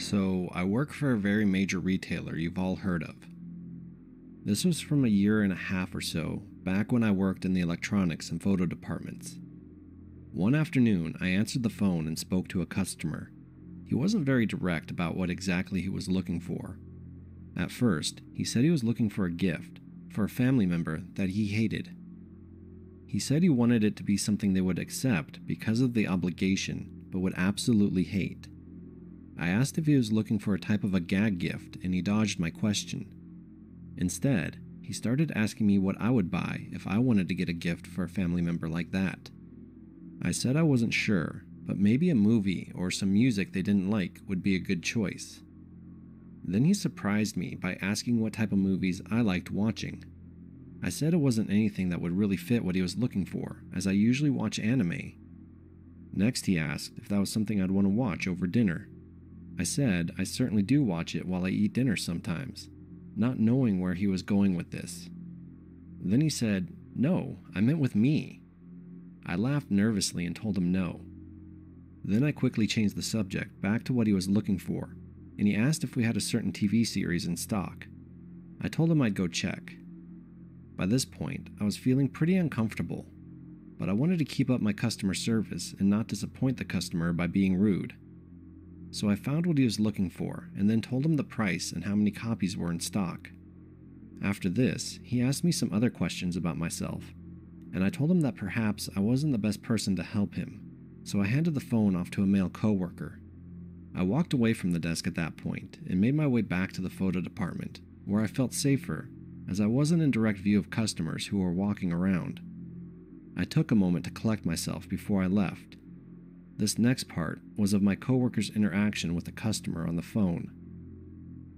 So, I work for a very major retailer you've all heard of. This was from a year and a half or so back when I worked in the electronics and photo departments. One afternoon, I answered the phone and spoke to a customer. He wasn't very direct about what exactly he was looking for. At first, he said he was looking for a gift for a family member that he hated. He said he wanted it to be something they would accept because of the obligation, but would absolutely hate. I asked if he was looking for a type of a gag gift, and he dodged my question. Instead, he started asking me what I would buy if I wanted to get a gift for a family member like that. I said I wasn't sure, but maybe a movie or some music they didn't like would be a good choice. Then he surprised me by asking what type of movies I liked watching. I said it wasn't anything that would really fit what he was looking for, as I usually watch anime. Next, he asked if that was something I'd want to watch over dinner. I said I certainly do watch it while I eat dinner sometimes, not knowing where he was going with this. Then he said, "No, I meant with me." I laughed nervously and told him no. Then I quickly changed the subject back to what he was looking for, and he asked if we had a certain TV series in stock. I told him I'd go check. By this point, I was feeling pretty uncomfortable, but I wanted to keep up my customer service and not disappoint the customer by being rude. So I found what he was looking for and then told him the price and how many copies were in stock. After this, he asked me some other questions about myself, and I told him that perhaps I wasn't the best person to help him, so I handed the phone off to a male coworker. I walked away from the desk at that point and made my way back to the photo department, where I felt safer, as I wasn't in direct view of customers who were walking around. I took a moment to collect myself before I left. This next part was of my coworker's interaction with the customer on the phone.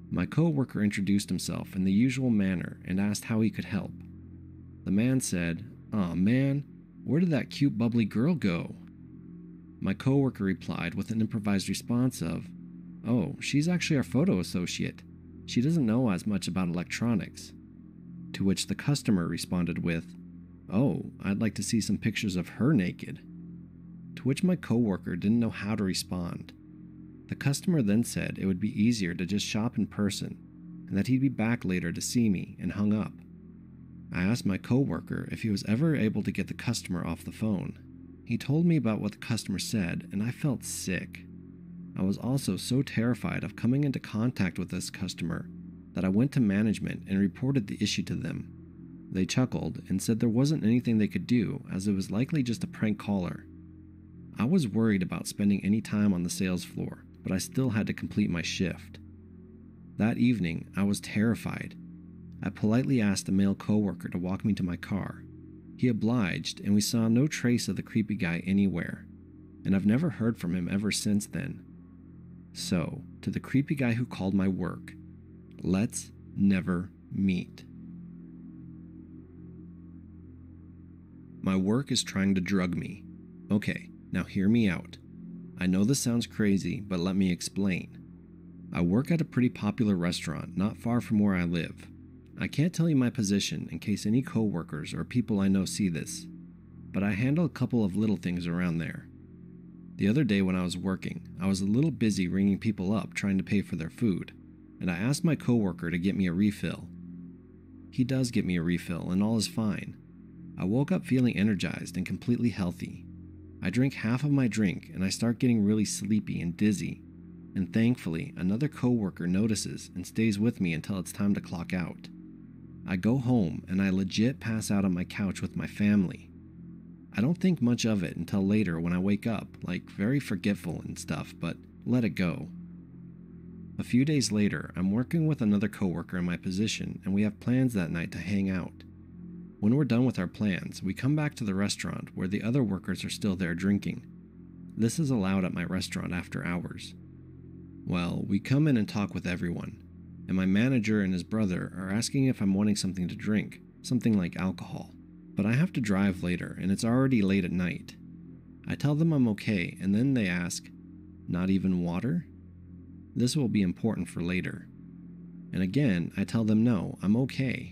My coworker introduced himself in the usual manner and asked how he could help. The man said, "Aw man, where did that cute bubbly girl go?" My coworker replied with an improvised response of, "Oh, she's actually our photo associate. She doesn't know as much about electronics." To which the customer responded with, "Oh, I'd like to see some pictures of her naked." To which my coworker didn't know how to respond. The customer then said it would be easier to just shop in person, and that he'd be back later to see me, and hung up. I asked my coworker if he was ever able to get the customer off the phone. He told me about what the customer said, and I felt sick. I was also so terrified of coming into contact with this customer that I went to management and reported the issue to them. They chuckled and said there wasn't anything they could do, as it was likely just a prank caller. I was worried about spending any time on the sales floor, but I still had to complete my shift. That evening, I was terrified. I politely asked a male coworker to walk me to my car. He obliged, and we saw no trace of the creepy guy anywhere, and I've never heard from him ever since then. So, to the creepy guy who called my work, let's never meet. My work is trying to drug me. Okay, now hear me out. I know this sounds crazy, but let me explain. I work at a pretty popular restaurant not far from where I live. I can't tell you my position in case any coworkers or people I know see this, but I handle a couple of little things around there. The other day when I was working, I was a little busy ringing people up trying to pay for their food, and I asked my coworker to get me a refill. He does get me a refill, and all is fine. I woke up feeling energized and completely healthy. I drink half of my drink and I start getting really sleepy and dizzy, and thankfully another coworker notices and stays with me until it's time to clock out. I go home and I legit pass out on my couch with my family. I don't think much of it until later when I wake up, like very forgetful and stuff, but let it go. A few days later, I'm working with another coworker in my position and we have plans that night to hang out. When we're done with our plans, we come back to the restaurant where the other workers are still there drinking. This is allowed at my restaurant after hours. Well, we come in and talk with everyone, and my manager and his brother are asking if I'm wanting something to drink, something like alcohol. But I have to drive later and it's already late at night. I tell them I'm okay, and then they ask, "Not even water?" This will be important for later. And again, I tell them no, I'm okay.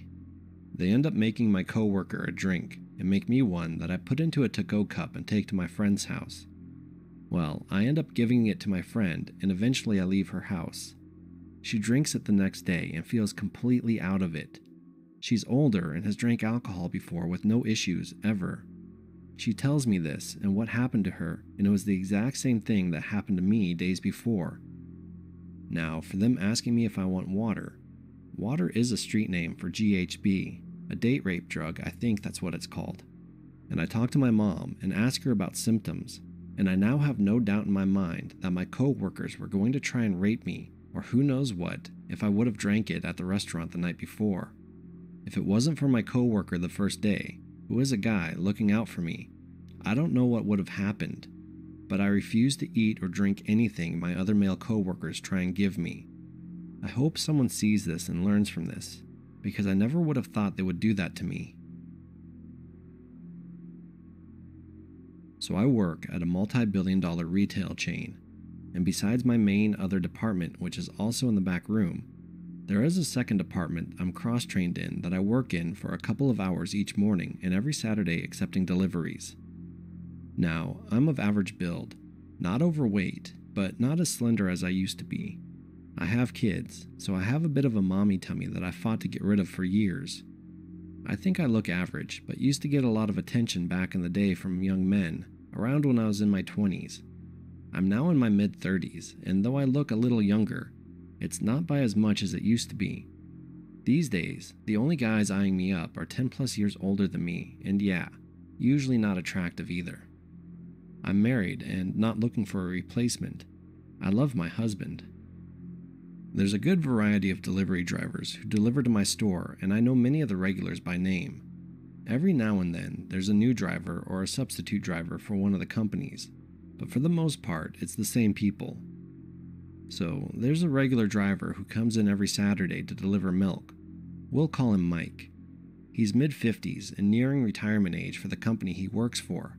They end up making my coworker a drink and make me one that I put into a to-go cup and take to my friend's house. Well, I end up giving it to my friend, and eventually I leave her house. She drinks it the next day and feels completely out of it. She's older and has drank alcohol before with no issues ever. She tells me this and what happened to her, and it was the exact same thing that happened to me days before. Now, for them asking me if I want water, water is a street name for GHB, a date rape drug, I think that's what it's called. And I talked to my mom and asked her about symptoms, and I now have no doubt in my mind that my co-workers were going to try and rape me, or who knows what, if I would have drank it at the restaurant the night before. If it wasn't for my co-worker the first day, who is a guy looking out for me, I don't know what would have happened, but I refuse to eat or drink anything my other male co-workers try and give me. I hope someone sees this and learns from this, because I never would have thought they would do that to me. So I work at a multi-billion-dollar retail chain, and besides my main other department, which is also in the back room, there is a second department I'm cross-trained in that I work in for a couple of hours each morning and every Saturday accepting deliveries. Now, I'm of average build, not overweight, but not as slender as I used to be. I have kids, so I have a bit of a mommy tummy that I fought to get rid of for years. I think I look average, but used to get a lot of attention back in the day from young men, around when I was in my 20s. I'm now in my mid-30s, and though I look a little younger, it's not by as much as it used to be. These days, the only guys eyeing me up are 10 plus years older than me, and yeah, usually not attractive either. I'm married and not looking for a replacement. I love my husband. There's a good variety of delivery drivers who deliver to my store, and I know many of the regulars by name. Every now and then, there's a new driver or a substitute driver for one of the companies, but for the most part, it's the same people. So, there's a regular driver who comes in every Saturday to deliver milk. We'll call him Mike. He's mid-50s and nearing retirement age for the company he works for.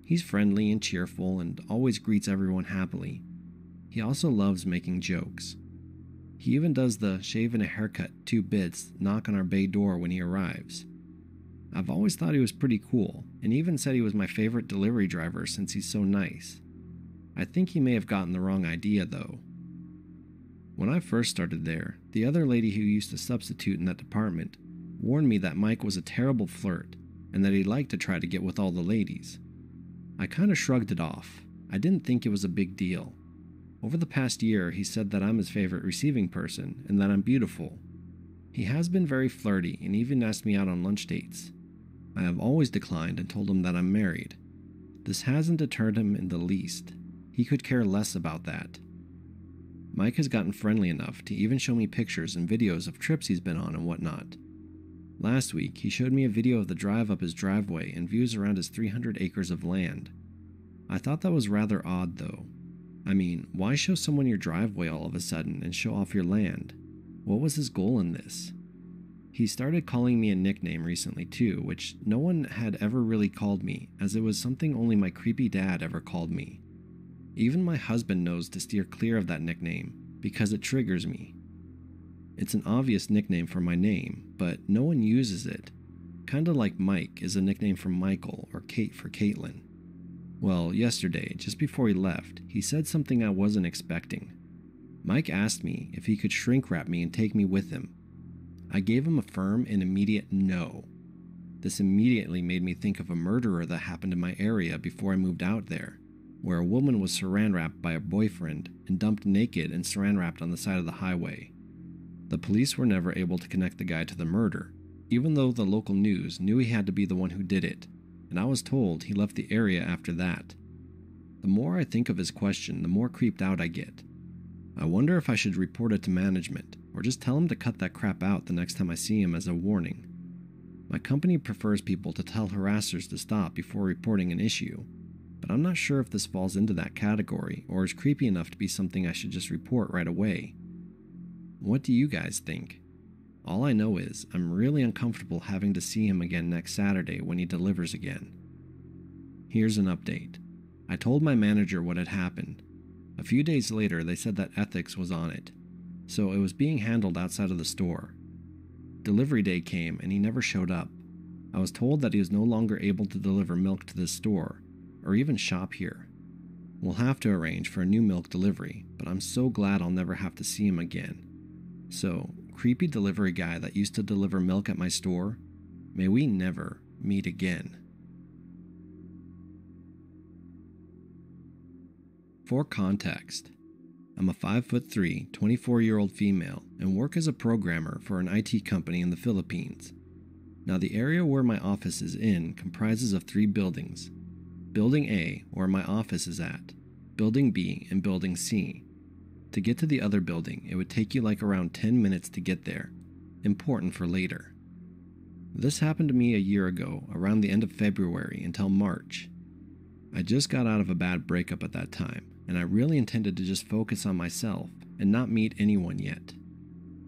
He's friendly and cheerful and always greets everyone happily. He also loves making jokes. He even does the shave and a haircut 2 bits knock on our bay door when he arrives. I've always thought he was pretty cool, and even said he was my favorite delivery driver since he's so nice. I think he may have gotten the wrong idea though. When I first started there, the other lady who used to substitute in that department warned me that Mike was a terrible flirt and that he liked to try to get with all the ladies. I kind of shrugged it off. I didn't think it was a big deal. Over the past year, he said that I'm his favorite receiving person and that I'm beautiful. He has been very flirty and even asked me out on lunch dates. I have always declined and told him that I'm married. This hasn't deterred him in the least. He could care less about that. Mike has gotten friendly enough to even show me pictures and videos of trips he's been on and whatnot. Last week, he showed me a video of the drive up his driveway and views around his 300 acres of land. I thought that was rather odd though. I mean, why show someone your driveway all of a sudden and show off your land? What was his goal in this? He started calling me a nickname recently too, which no one had ever really called me, as it was something only my creepy dad ever called me. Even my husband knows to steer clear of that nickname, because it triggers me. It's an obvious nickname for my name, but no one uses it. Kinda like Mike is a nickname for Michael or Kate for Caitlin. Well, yesterday, just before he left, he said something I wasn't expecting. Mike asked me if he could shrink wrap me and take me with him. I gave him a firm and immediate no. This immediately made me think of a murder that happened in my area before I moved out there, where a woman was saran wrapped by her boyfriend and dumped naked and saran wrapped on the side of the highway. The police were never able to connect the guy to the murder, even though the local news knew he had to be the one who did it, and I was told he left the area after that. The more I think of his question, the more creeped out I get. I wonder if I should report it to management, or just tell him to cut that crap out the next time I see him as a warning. My company prefers people to tell harassers to stop before reporting an issue, but I'm not sure if this falls into that category or is creepy enough to be something I should just report right away. What do you guys think? All I know is I'm really uncomfortable having to see him again next Saturday when he delivers again. Here's an update. I told my manager what had happened. A few days later, they said that ethics was on it, so it was being handled outside of the store. Delivery day came and he never showed up. I was told that he was no longer able to deliver milk to this store, or even shop here. We'll have to arrange for a new milk delivery, but I'm so glad I'll never have to see him again. So, creepy delivery guy that used to deliver milk at my store, may we never meet again. For context, I'm a 5'3", 24-year-old female and work as a programmer for an IT company in the Philippines. Now, the area where my office is in comprises of 3 buildings. Building A, where my office is at, Building B, and Building C. To get to the other building, it would take you like around 10 minutes to get there. Important for later. This happened to me a year ago, around the end of February until March. I just got out of a bad breakup at that time, and I really intended to just focus on myself and not meet anyone yet.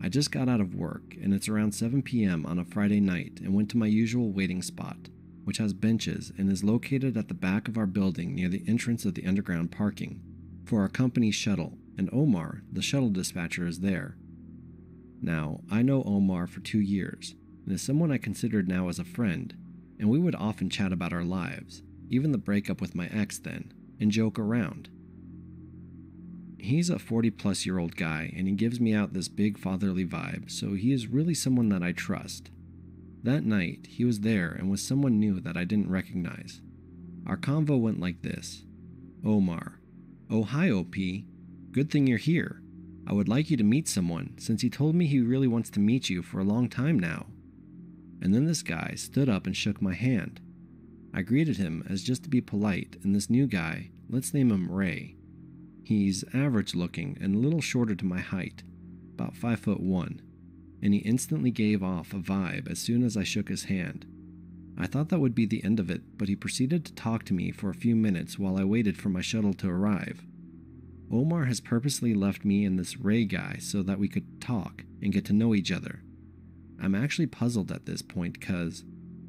I just got out of work, and it's around 7 p.m. on a Friday night and went to my usual waiting spot, which has benches and is located at the back of our building near the entrance of the underground parking, for our company's shuttle, and Omar, the shuttle dispatcher, is there. Now, I know Omar for 2 years, and is someone I considered now as a friend, and we would often chat about our lives, even the breakup with my ex then, and joke around. He's a 40-plus-year-old guy, and he gives me out this big fatherly vibe, so he is really someone that I trust. That night, he was there and was someone new that I didn't recognize. Our convo went like this. Omar: "Oh, hi, OP. Good thing you're here. I would like you to meet someone, since he told me he really wants to meet you for a long time now." And then this guy stood up and shook my hand. I greeted him as just to be polite, and this new guy, let's name him Ray. He's average looking and a little shorter to my height, about 5'1", and he instantly gave off a vibe as soon as I shook his hand. I thought that would be the end of it, but he proceeded to talk to me for a few minutes while I waited for my shuttle to arrive. Omar has purposely left me and this Ray guy so that we could talk and get to know each other. I'm actually puzzled at this point because,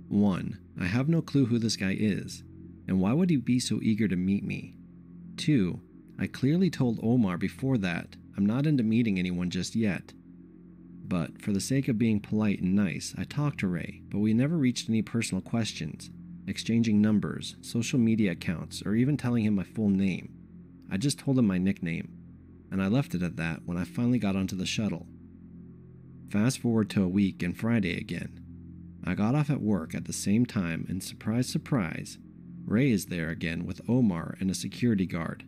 1, I have no clue who this guy is, and why would he be so eager to meet me? 2, I clearly told Omar before that I'm not into meeting anyone just yet. But for the sake of being polite and nice, I talked to Ray, but we never reached any personal questions, exchanging numbers, social media accounts, or even telling him my full name. I just told him my nickname, and I left it at that when I finally got onto the shuttle. Fast forward to a week and Friday again. I got off at work at the same time, and surprise, surprise, Ray is there again with Omar and a security guard.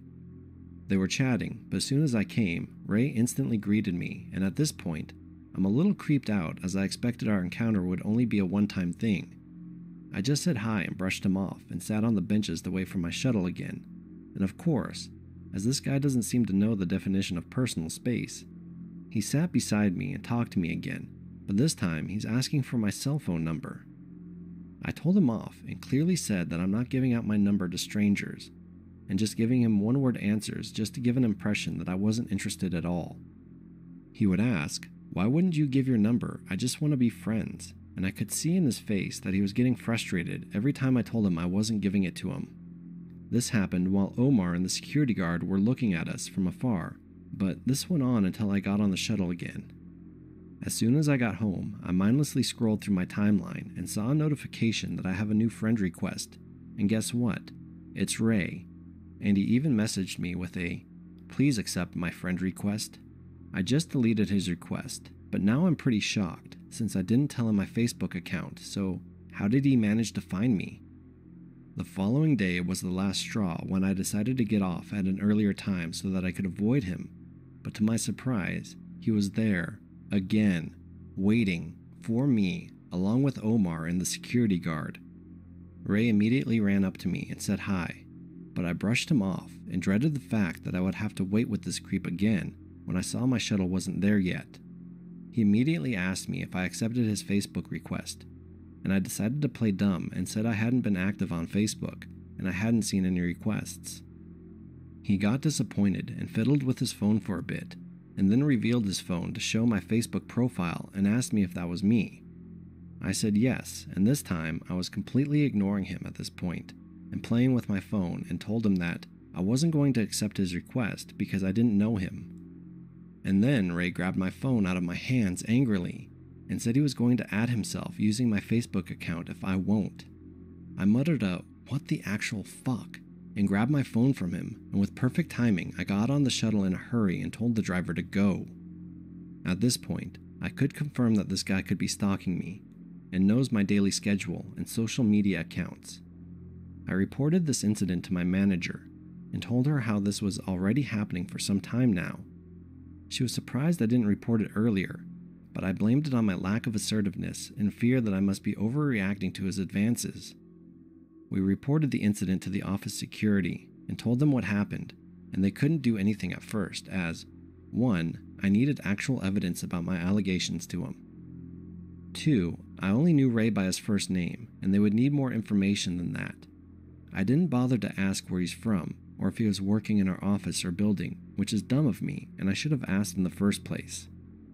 They were chatting, but as soon as I came, Ray instantly greeted me, and at this point, I'm a little creeped out as I expected our encounter would only be a one-time thing. I just said hi and brushed him off and sat on the benches to wait for my shuttle again. And of course, as this guy doesn't seem to know the definition of personal space, he sat beside me and talked to me again, but this time he's asking for my cell phone number. I told him off and clearly said that I'm not giving out my number to strangers, and just giving him one-word answers just to give an impression that I wasn't interested at all. He would ask, "Why wouldn't you give your number? I just want to be friends." And I could see in his face that he was getting frustrated every time I told him I wasn't giving it to him. This happened while Omar and the security guard were looking at us from afar, but this went on until I got on the shuttle again. As soon as I got home, I mindlessly scrolled through my timeline and saw a notification that I have a new friend request. And guess what? It's Ray. And he even messaged me with a, "Please accept my friend request." I just deleted his request, but now I'm pretty shocked since I didn't tell him my Facebook account, so how did he manage to find me? The following day was the last straw when I decided to get off at an earlier time so that I could avoid him, but to my surprise, he was there, again, waiting for me, along with Omar and the security guard. Ray immediately ran up to me and said hi, but I brushed him off and dreaded the fact that I would have to wait with this creep again when I saw my shuttle wasn't there yet. He immediately asked me if I accepted his Facebook request, and I decided to play dumb and said I hadn't been active on Facebook and I hadn't seen any requests. He got disappointed and fiddled with his phone for a bit, and then revealed his phone to show my Facebook profile and asked me if that was me. I said yes, and this time I was completely ignoring him at this point and playing with my phone, and told him that I wasn't going to accept his request because I didn't know him. And then Ray grabbed my phone out of my hands angrily and said he was going to add himself using my Facebook account if I won't. I muttered out, "What the actual fuck?" and grabbed my phone from him, and with perfect timing, I got on the shuttle in a hurry and told the driver to go. At this point, I could confirm that this guy could be stalking me and knows my daily schedule and social media accounts. I reported this incident to my manager and told her how this was already happening for some time now. She was surprised I didn't report it earlier, but I blamed it on my lack of assertiveness and fear that I must be overreacting to his advances. We reported the incident to the office security and told them what happened, and they couldn't do anything at first as, 1. I needed actual evidence about my allegations to him. 2. I only knew Ray by his first name, and they would need more information than that. I didn't bother to ask where he's from, or if he was working in our office or building, which is dumb of me, and I should have asked in the first place.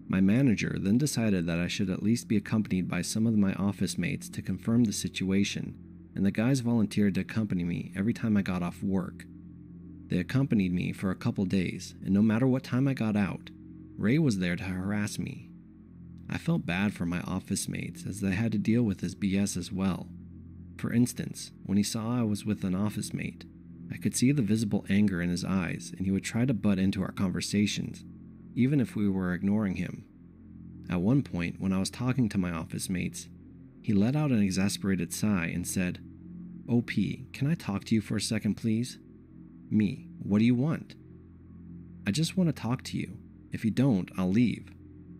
My manager then decided that I should at least be accompanied by some of my office mates to confirm the situation, and the guys volunteered to accompany me every time I got off work. They accompanied me for a couple days, and no matter what time I got out, Ray was there to harass me. I felt bad for my office mates as they had to deal with his BS as well. For instance, when he saw I was with an office mate, I could see the visible anger in his eyes, and he would try to butt into our conversations, even if we were ignoring him. At one point, when I was talking to my office mates, he let out an exasperated sigh and said, "OP, can I talk to you for a second, please?" Me, "What do you want?" "I just want to talk to you. If you don't, I'll leave."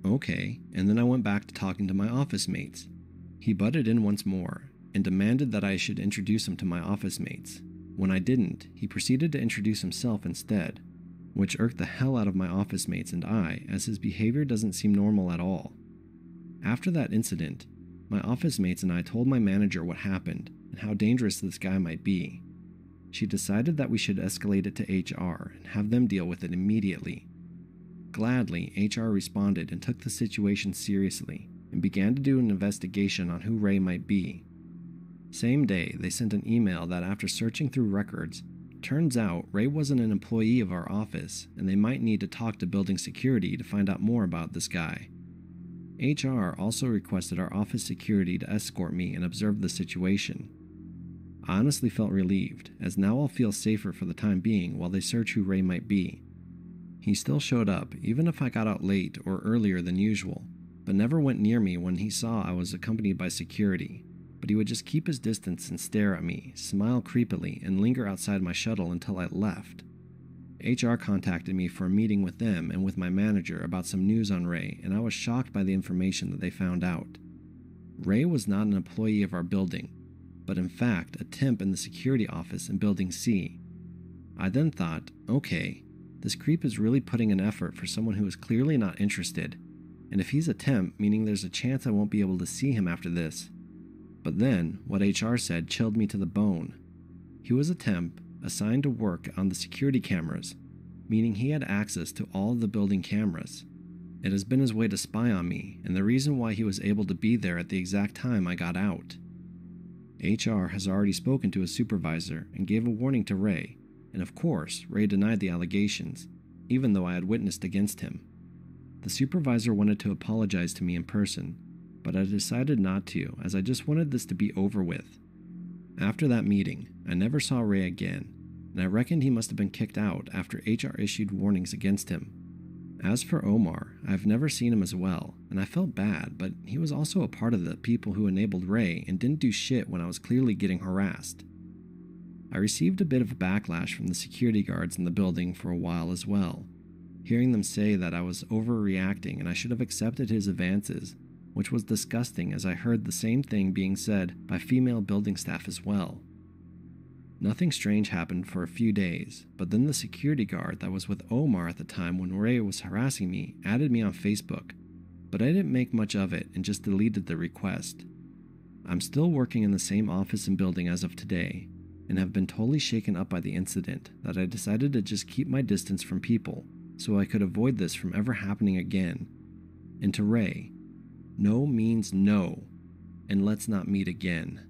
"Okay," and then I went back to talking to my office mates. He butted in once more and demanded that I should introduce him to my office mates. When I didn't, he proceeded to introduce himself instead, which irked the hell out of my office mates and I, as his behavior doesn't seem normal at all. After that incident, my office mates and I told my manager what happened and how dangerous this guy might be. She decided that we should escalate it to HR and have them deal with it immediately. Gladly, HR responded and took the situation seriously and began to do an investigation on who Ray might be. Same day, they sent an email that after searching through records, turns out Ray wasn't an employee of our office and they might need to talk to building security to find out more about this guy. HR also requested our office security to escort me and observe the situation. I honestly felt relieved, as now I'll feel safer for the time being while they search who Ray might be. He still showed up, even if I got out late or earlier than usual, but never went near me when he saw I was accompanied by security. But he would just keep his distance and stare at me, smile creepily, and linger outside my shuttle until I left. HR contacted me for a meeting with them and with my manager about some news on Ray, and I was shocked by the information that they found out. Ray was not an employee of our building, but in fact a temp in the security office in Building C. I then thought, okay, this creep is really putting an effort for someone who is clearly not interested, and if he's a temp, meaning there's a chance I won't be able to see him after this. But then, what HR said chilled me to the bone. He was a temp, assigned to work on the security cameras, meaning he had access to all of the building cameras. It has been his way to spy on me, and the reason why he was able to be there at the exact time I got out. HR has already spoken to his supervisor and gave a warning to Ray, and of course, Ray denied the allegations, even though I had witnessed against him. The supervisor wanted to apologize to me in person, but I decided not to, as I just wanted this to be over with. After that meeting, I never saw Ray again, and I reckoned he must have been kicked out after HR issued warnings against him. As for Omar, I've never seen him as well, and I felt bad, but he was also a part of the people who enabled Ray and didn't do shit when I was clearly getting harassed. I received a bit of a backlash from the security guards in the building for a while as well, hearing them say that I was overreacting and I should have accepted his advances, which was disgusting as I heard the same thing being said by female building staff as well. Nothing strange happened for a few days, but then the security guard that was with Omar at the time when Ray was harassing me added me on Facebook, but I didn't make much of it and just deleted the request. I'm still working in the same office and building as of today, and have been totally shaken up by the incident that I decided to just keep my distance from people so I could avoid this from ever happening again. And to Ray, no means no, and let's not meet again.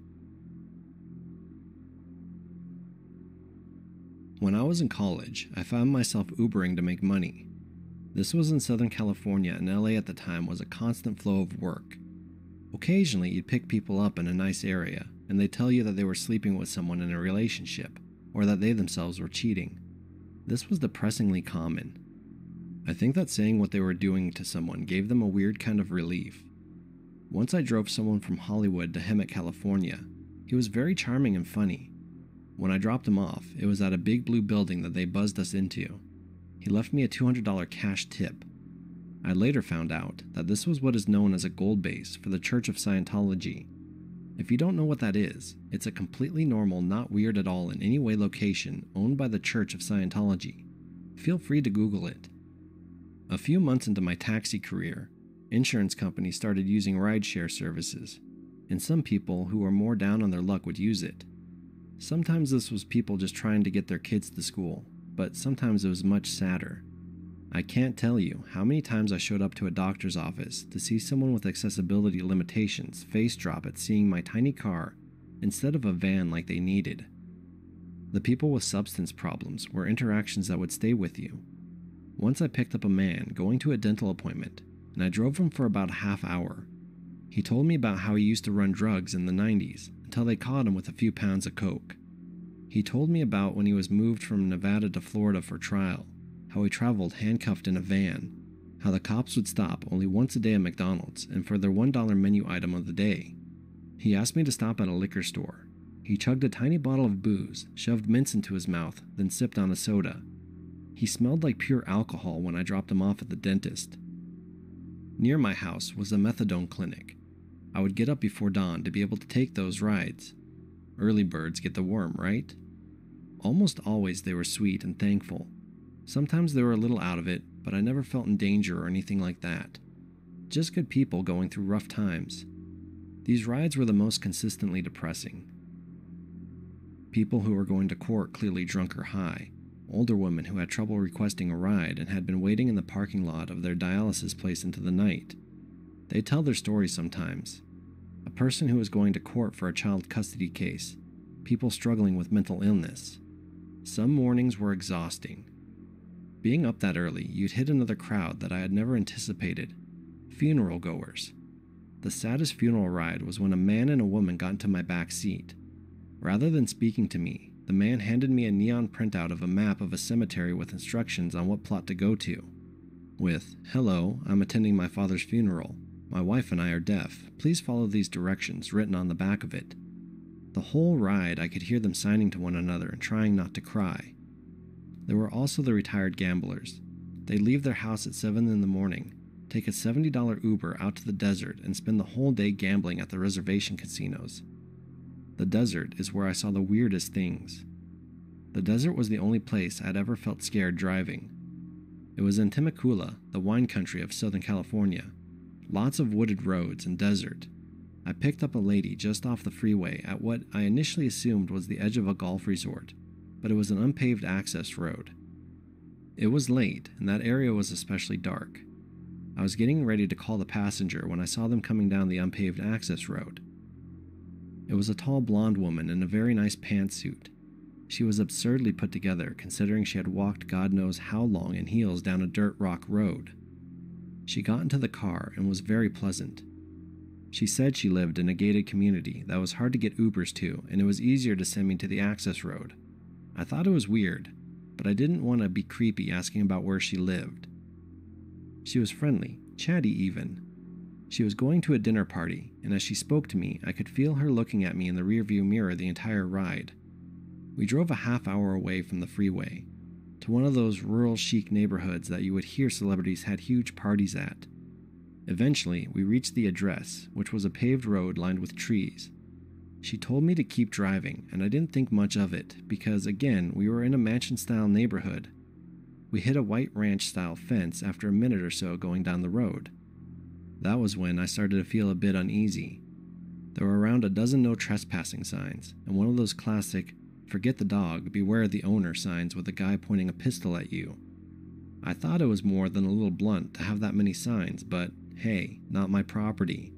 When I was in college, I found myself Ubering to make money. This was in Southern California, and LA at the time was a constant flow of work. Occasionally, you'd pick people up in a nice area, and they'd tell you that they were sleeping with someone in a relationship, or that they themselves were cheating. This was depressingly common. I think that saying what they were doing to someone gave them a weird kind of relief. Once I drove someone from Hollywood to Hemet, California. He was very charming and funny. When I dropped him off, it was at a big blue building that they buzzed us into. He left me a $200 cash tip. I later found out that this was what is known as a gold base for the Church of Scientology. If you don't know what that is, it's a completely normal, not weird at all in any way location owned by the Church of Scientology. Feel free to Google it. A few months into my taxi career, insurance companies started using rideshare services, and some people who were more down on their luck would use it. Sometimes this was people just trying to get their kids to school, but sometimes it was much sadder. I can't tell you how many times I showed up to a doctor's office to see someone with accessibility limitations face drop at seeing my tiny car instead of a van like they needed. The people with substance problems were interactions that would stay with you. Once I picked up a man going to a dental appointment, and I drove him for about a half hour. He told me about how he used to run drugs in the 90s until they caught him with a few pounds of coke. He told me about when he was moved from Nevada to Florida for trial, how he traveled handcuffed in a van, how the cops would stop only once a day at McDonald's and for their $1 menu item of the day. He asked me to stop at a liquor store. He chugged a tiny bottle of booze, shoved mints into his mouth, then sipped on a soda. He smelled like pure alcohol when I dropped him off at the dentist. Near my house was a methadone clinic. I would get up before dawn to be able to take those rides. Early birds get the worm, right? Almost always they were sweet and thankful. Sometimes they were a little out of it, but I never felt in danger or anything like that. Just good people going through rough times. These rides were the most consistently depressing. People who were going to court clearly drunk or high. Older women who had trouble requesting a ride and had been waiting in the parking lot of their dialysis place into the night. They tell their stories sometimes. A person who was going to court for a child custody case. People struggling with mental illness. Some mornings were exhausting. Being up that early, you'd hit another crowd that I had never anticipated. Funeral goers. The saddest funeral ride was when a man and a woman got into my back seat. Rather than speaking to me, the man handed me a neon printout of a map of a cemetery with instructions on what plot to go to. With, "Hello, I'm attending my father's funeral. My wife and I are deaf. Please follow these directions," written on the back of it. The whole ride I could hear them signing to one another and trying not to cry. There were also the retired gamblers. They'd leave their house at 7 in the morning, take a $70 Uber out to the desert and spend the whole day gambling at the reservation casinos. The desert is where I saw the weirdest things. The desert was the only place I'd ever felt scared driving. It was in Temecula, the wine country of Southern California. Lots of wooded roads and desert. I picked up a lady just off the freeway at what I initially assumed was the edge of a golf resort, but it was an unpaved access road. It was late, and that area was especially dark. I was getting ready to call the passenger when I saw them coming down the unpaved access road. It was a tall blonde woman in a very nice pantsuit. She was absurdly put together considering she had walked God knows how long in heels down a dirt rock road. She got into the car and was very pleasant. She said she lived in a gated community that was hard to get Ubers to, and it was easier to send me to the access road. I thought it was weird, but I didn't want to be creepy asking about where she lived. She was friendly, chatty even. She was going to a dinner party, and as she spoke to me, I could feel her looking at me in the rearview mirror the entire ride. We drove a half hour away from the freeway, to one of those rural chic neighborhoods that you would hear celebrities had huge parties at. Eventually, we reached the address, which was a paved road lined with trees. She told me to keep driving, and I didn't think much of it, because again, we were in a mansion-style neighborhood. We hit a white ranch-style fence after a minute or so going down the road. That was when I started to feel a bit uneasy. There were around a dozen no trespassing signs, and one of those classic, "Forget the dog, beware the owner" signs with a guy pointing a pistol at you. I thought it was more than a little blunt to have that many signs, but hey, not my property.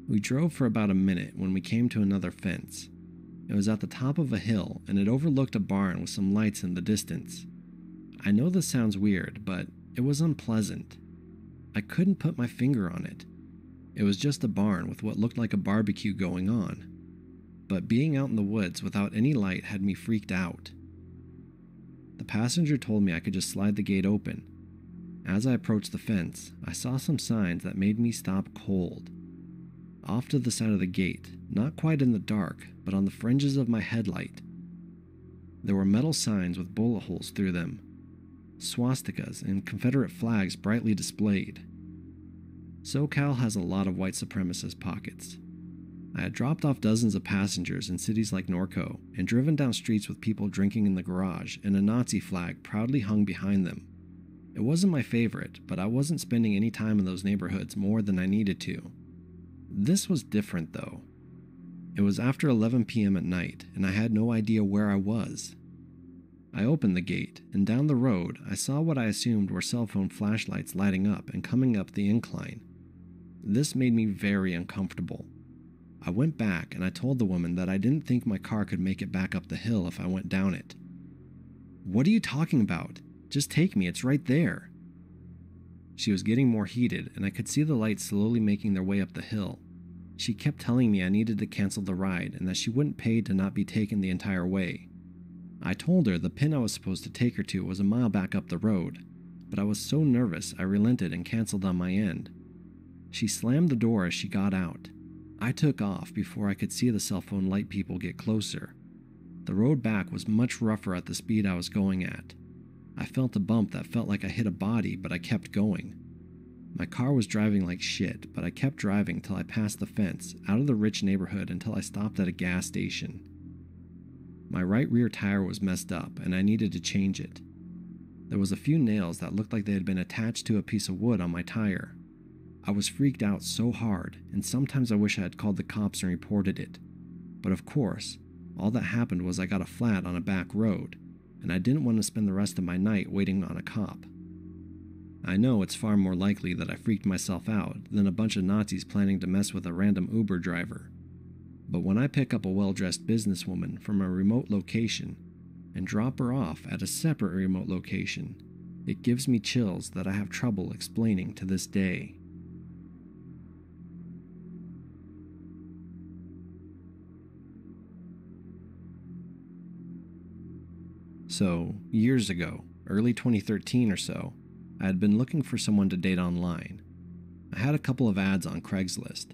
We drove for about a minute when we came to another fence. It was at the top of a hill, and it overlooked a barn with some lights in the distance. I know this sounds weird, but it was unpleasant. I couldn't put my finger on it. It was just a barn with what looked like a barbecue going on. but being out in the woods without any light had me freaked out. The passenger told me I could just slide the gate open. As I approached the fence, I saw some signs that made me stop cold. Off to the side of the gate, not quite in the dark, but on the fringes of my headlight, there were metal signs with bullet holes through them, swastikas and Confederate flags brightly displayed. SoCal has a lot of white supremacist pockets. I had dropped off dozens of passengers in cities like Norco and driven down streets with people drinking in the garage and a Nazi flag proudly hung behind them. It wasn't my favorite, but I wasn't spending any time in those neighborhoods more than I needed to. This was different though. It was after 11 p.m. at night and I had no idea where I was. I opened the gate, and down the road I saw what I assumed were cell phone flashlights lighting up and coming up the incline. This made me very uncomfortable. I went back and I told the woman that I didn't think my car could make it back up the hill if I went down it. "What are you talking about? Just take me, it's right there." She was getting more heated and I could see the lights slowly making their way up the hill. She kept telling me I needed to cancel the ride and that she wouldn't pay to not be taken the entire way. I told her the pin I was supposed to take her to was a mile back up the road, but I was so nervous I relented and canceled on my end. She slammed the door as she got out. I took off before I could see the cell phone light people get closer. The road back was much rougher at the speed I was going at. I felt a bump that felt like I hit a body, but I kept going. My car was driving like shit, but I kept driving till I passed the fence, out of the rich neighborhood until I stopped at a gas station. My right rear tire was messed up and I needed to change it. There was a few nails that looked like they had been attached to a piece of wood on my tire. I was freaked out so hard, and sometimes I wish I had called the cops and reported it. But of course, all that happened was I got a flat on a back road, and I didn't want to spend the rest of my night waiting on a cop. I know it's far more likely that I freaked myself out than a bunch of Nazis planning to mess with a random Uber driver. But when I pick up a well-dressed businesswoman from a remote location and drop her off at a separate remote location, it gives me chills that I have trouble explaining to this day. So, years ago, early 2013 or so, I had been looking for someone to date online. I had a couple of ads on Craigslist.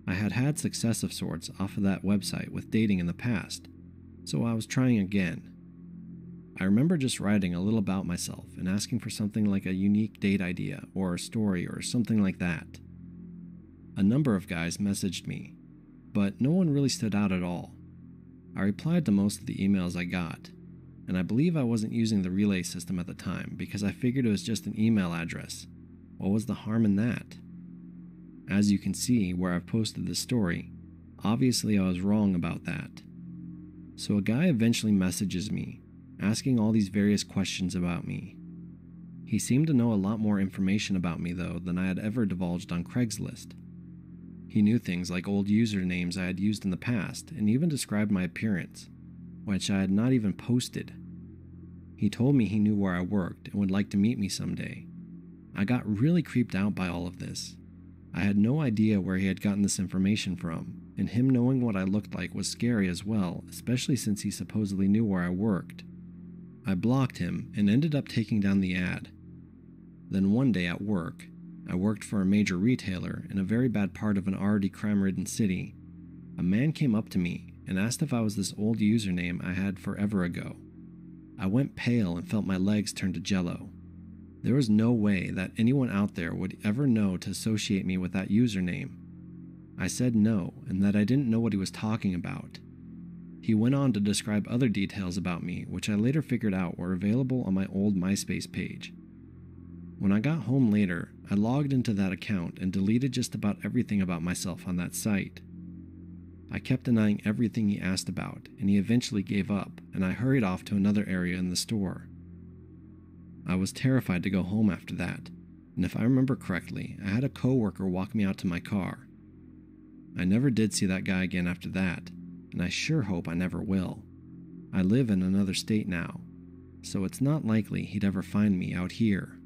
I had had success of sorts off of that website with dating in the past, so I was trying again. I remember just writing a little about myself and asking for something like a unique date idea or a story or something like that. A number of guys messaged me, but no one really stood out at all. I replied to most of the emails I got, and I believe I wasn't using the relay system at the time because I figured it was just an email address. What was the harm in that? As you can see where I've posted this story, obviously I was wrong about that. So a guy eventually messages me, asking all these various questions about me. He seemed to know a lot more information about me though than I had ever divulged on Craigslist. He knew things like old usernames I had used in the past and even described my appearance, which I had not even posted. He told me he knew where I worked and would like to meet me someday. I got really creeped out by all of this. I had no idea where he had gotten this information from, and him knowing what I looked like was scary as well, especially since he supposedly knew where I worked. I blocked him and ended up taking down the ad. Then one day at work, I worked for a major retailer in a very bad part of an already crime-ridden city. A man came up to me and asked if I was this old username I had forever ago. I went pale and felt my legs turn to jello. There was no way that anyone out there would ever know to associate me with that username. I said no, and that I didn't know what he was talking about. He went on to describe other details about me, which I later figured out were available on my old MySpace page. When I got home later, I logged into that account and deleted just about everything about myself on that site. I kept denying everything he asked about, and he eventually gave up, and I hurried off to another area in the store. I was terrified to go home after that, and if I remember correctly, I had a coworker walk me out to my car. I never did see that guy again after that, and I sure hope I never will. I live in another state now, so it's not likely he'd ever find me out here.